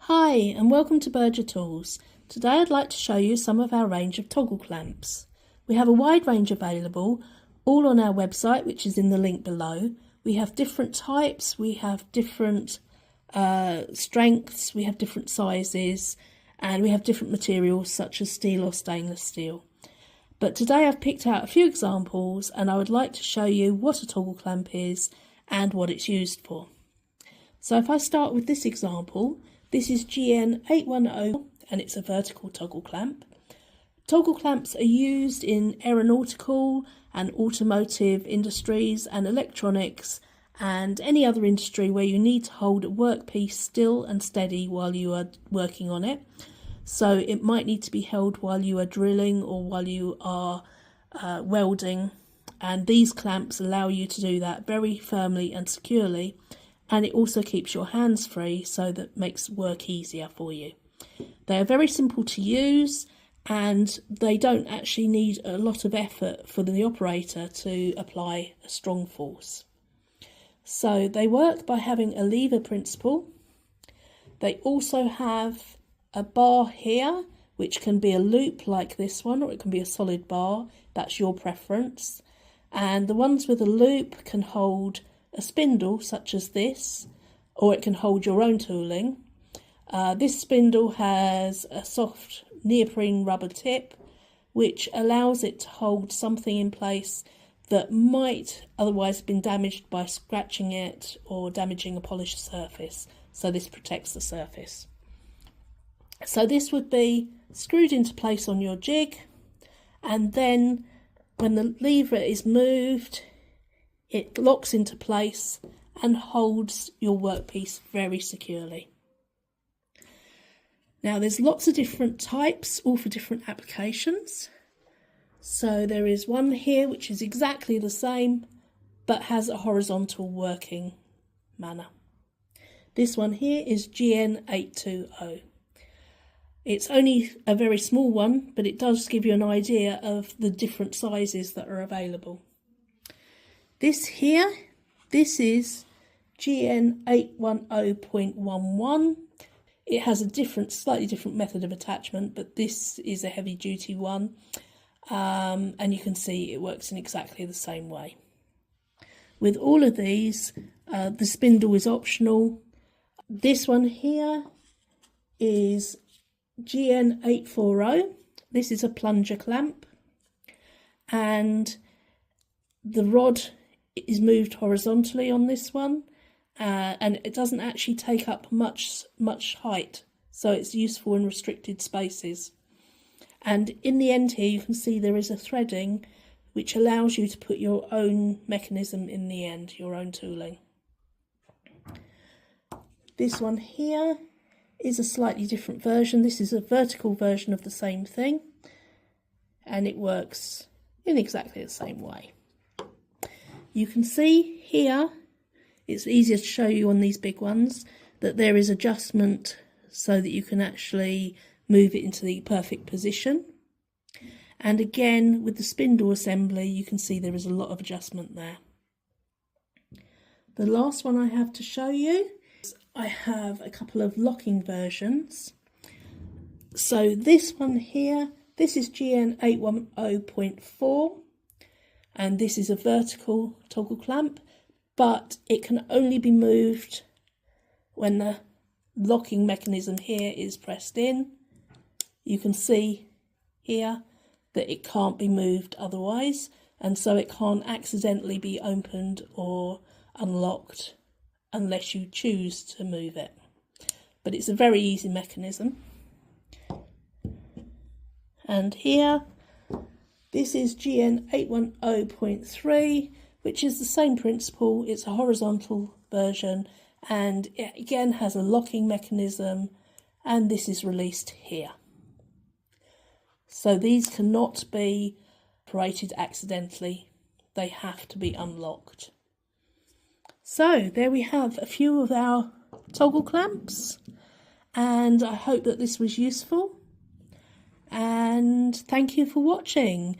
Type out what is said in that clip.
Hi and welcome to Berger Tools. Today I'd like to show you some of our range of toggle clamps. We have a wide range available, all on our website, which is in the link below. We have different types, we have different strengths, we have different sizes, and we have different materials such as steel or stainless steel. But today I've picked out a few examples and I would like to show you what a toggle clamp is and what it's used for. So if I start with this example, this is GN810 and it's a vertical toggle clamp. Toggle clamps are used in aeronautical and automotive industries and electronics and any other industry where you need to hold a workpiece still and steady while you are working on it. So it might need to be held while you are drilling or while you are welding, and these clamps allow you to do that very firmly and securely. And it also keeps your hands free, so that makes work easier for you. They are very simple to use and they don't actually need a lot of effort for the operator to apply a strong force. So they work by having a lever principle. They also have a bar here, which can be a loop like this one, or it can be a solid bar. That's your preference. And the ones with a loop can hold a spindle such as this, or it can hold your own tooling. This spindle has a soft neoprene rubber tip which allows it to hold something in place that might otherwise have been damaged by scratching it or damaging a polished surface, so this protects the surface. So this would be screwed into place on your jig, and then when the lever is moved it locks into place and holds your workpiece very securely. Now there's lots of different types, all for different applications. So there is one here which is exactly the same but has a horizontal working manner. This one here is GN820. It's only a very small one, but it does give you an idea of the different sizes that are available. This here, this is GN810.1. It has a slightly different method of attachment, but this is a heavy duty one. And you can see it works in exactly the same way. With all of these, the spindle is optional. This one here is GN840. This is a plunger clamp. And the rod is moved horizontally on this one, and it doesn't actually take up much height, so it's useful in restricted spaces. And in the end here you can see there is a threading which allows you to put your own mechanism in the end, your own tooling. This one here is a slightly different version. This is a vertical version of the same thing, and it works in exactly the same way. You can see here, it's easier to show you on these big ones, that there is adjustment so that you can actually move it into the perfect position. And again, with the spindle assembly, you can see there is a lot of adjustment there. The last one I have to show you is I have a couple of locking versions. So this one here, this is GN810.4. and this is a vertical toggle clamp, but it can only be moved when the locking mechanism here is pressed in. You can see here that it can't be moved otherwise, and so it can't accidentally be opened or unlocked unless you choose to move it. But it's a very easy mechanism. And here, this is GN810.3, which is the same principle. It's a horizontal version, and it again has a locking mechanism, and this is released here. So these cannot be operated accidentally. They have to be unlocked. So there we have a few of our toggle clamps, and I hope that this was useful. And thank you for watching.